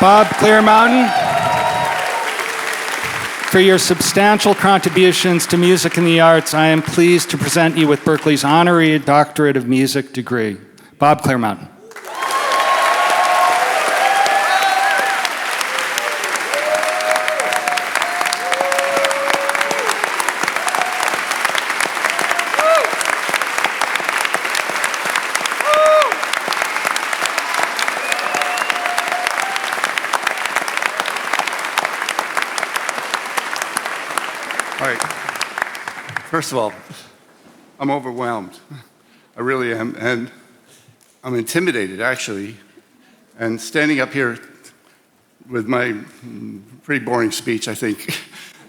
Bob Clearmountain, for your substantial contributions to music and the arts, I am pleased to present you with Berklee's Honorary Doctorate of Music degree. Bob Clearmountain. All right. First of all, I'm overwhelmed. I really am. And I'm intimidated, actually. And standing up here with my pretty boring speech, I think,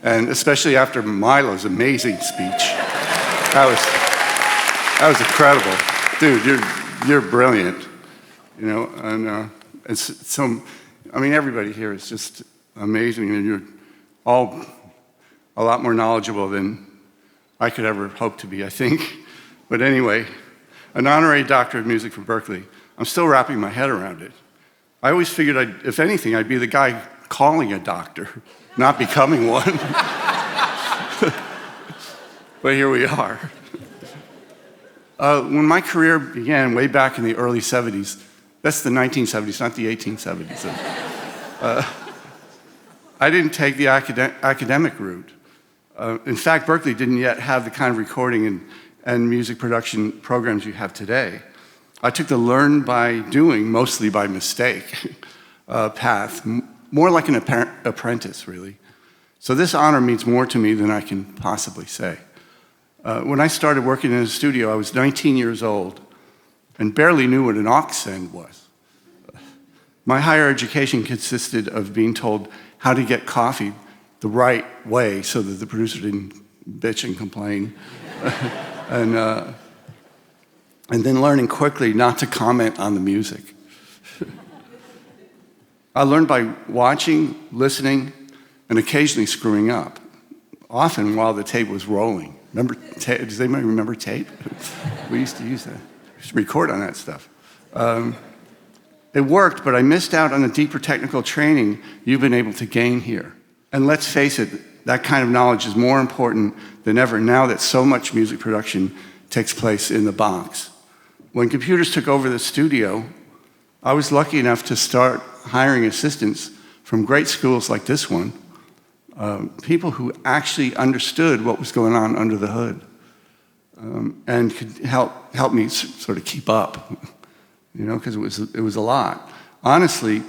and especially after Milo's amazing speech, that was incredible. Dude, you're brilliant. You know, and it's so, I mean, everybody here is just amazing, and you're all a lot more knowledgeable than I could ever hope to be, I think. But anyway, an honorary doctorate of music from Berklee. I'm still wrapping my head around it. I always figured, if anything, I'd be the guy calling a doctor, not becoming one. But here we are. When my career began way back in the early 70s, that's the 1970s, not the 1870s. I didn't take the academic route. In fact, Berklee didn't yet have the kind of recording and music production programs you have today. I took the learn by doing, mostly by mistake, path, more like an apprentice, really. So this honor means more to me than I can possibly say. When I started working in a studio, I was 19 years old and barely knew what an aux send was. My higher education consisted of being told how to get coffee the right way so that the producer didn't bitch and complain. and then learning quickly not to comment on the music. I learned by watching, listening, and occasionally screwing up, often while the tape was rolling. Remember, does anybody remember tape? We used to use that. We used to record on that stuff. It worked, but I missed out on the deeper technical training you've been able to gain here. And let's face it, that kind of knowledge is more important than ever now that so much music production takes place in the box. When computers took over the studio, I was lucky enough to start hiring assistants from great schools like this one, people who actually understood what was going on under the hood, and could help me sort of keep up, you know, because it was a lot. Honestly,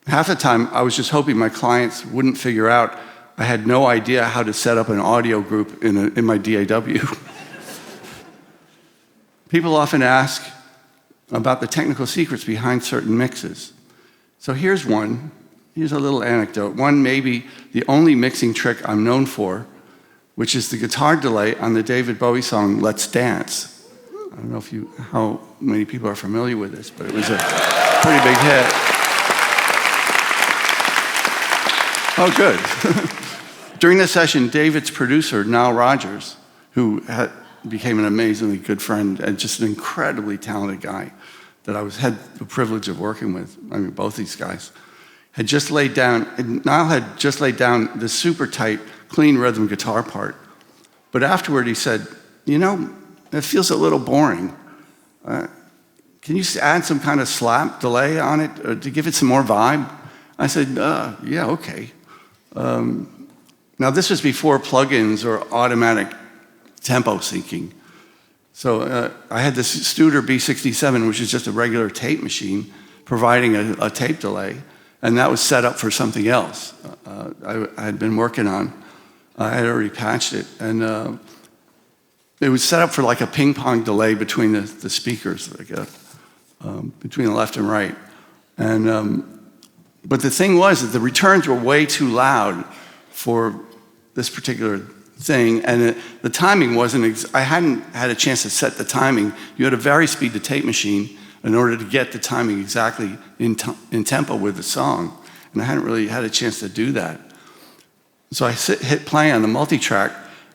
half the time I was just hoping my clients wouldn't figure out I had no idea how to set up an audio group in my DAW. People often ask about the technical secrets behind certain mixes. So here's one. Here's a little anecdote. One, maybe the only mixing trick I'm known for, which is the guitar delay on the David Bowie song, Let's Dance. I don't know how many people are familiar with this, but it was a pretty big hit. Oh, good. During this session, David's producer, Nile Rodgers, who became an amazingly good friend and just an incredibly talented guy that I had the privilege of working with, I mean, both these guys, Nile had just laid down this super tight, clean rhythm guitar part. But afterward he said, you know, it feels a little boring. Can you add some kind of slap delay on it to give it some more vibe? I said, yeah, okay. Now this was before plugins or automatic tempo syncing. So I had this Studer B67, which is just a regular tape machine, providing a tape delay, and that was set up for something else I had been working on. I had already patched it, and it was set up for like a ping pong delay between the speakers, like between the left and right. But the thing was that the returns were way too loud for this particular thing, and the timing wasn't, I hadn't had a chance to set the timing. You had to vary speed the tape machine in order to get the timing exactly in tempo with the song, and I hadn't really had a chance to do that. So I hit play on the multi-track,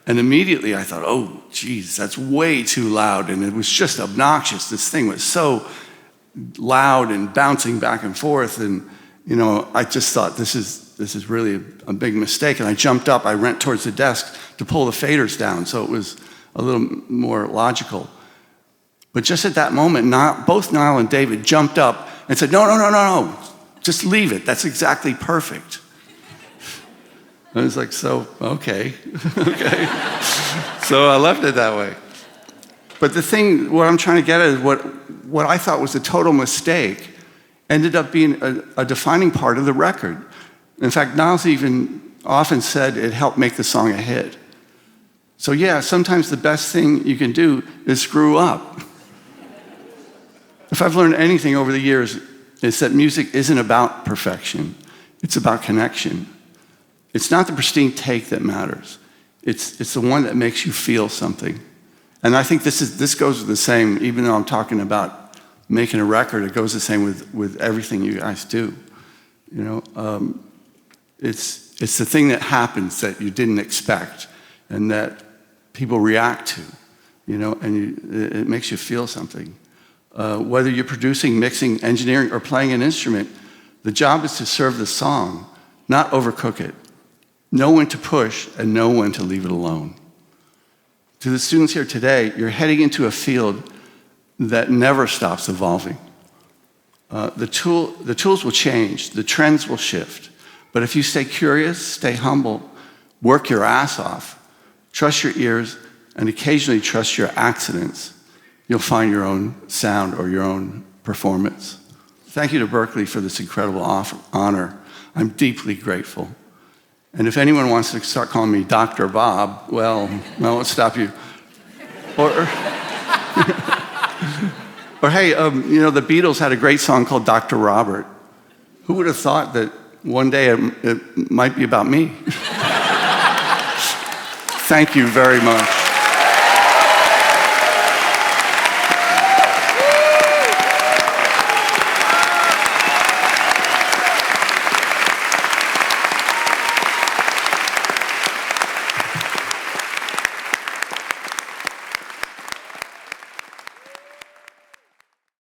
and immediately I thought, oh, geez, that's way too loud, and it was just obnoxious. This thing was so loud and bouncing back and forth, and I just thought this is really a big mistake. And I jumped up, I ran towards the desk to pull the faders down so it was a little more logical. But just at that moment, both Niall and David jumped up and said, no, just leave it. That's exactly perfect. I was like, so, okay. Okay. So I left it that way. But what I'm trying to get at is what I thought was a total mistake ended up being a defining part of the record. In fact, Niles even often said it helped make the song a hit. So yeah, sometimes the best thing you can do is screw up. If I've learned anything over the years, it's that music isn't about perfection. It's about connection. It's not the pristine take that matters. It's the one that makes you feel something. And I think this goes the same, even though I'm talking about making a record, it goes the same with everything you guys do. It's the thing that happens that you didn't expect and that people react to, and it makes you feel something. Whether you're producing, mixing, engineering, or playing an instrument, the job is to serve the song, not overcook it. Know when to push and know when to leave it alone. To the students here today, you're heading into a field that never stops evolving. The tools will change, the trends will shift. But if you stay curious, stay humble, work your ass off, trust your ears, and occasionally trust your accidents, you'll find your own sound or your own performance. Thank you to Berklee for this incredible honor. I'm deeply grateful. And if anyone wants to start calling me Dr. Bob, well, I won't stop you. Or hey, the Beatles had a great song called Dr. Robert. Who would have thought that one day it might be about me? Thank you very much.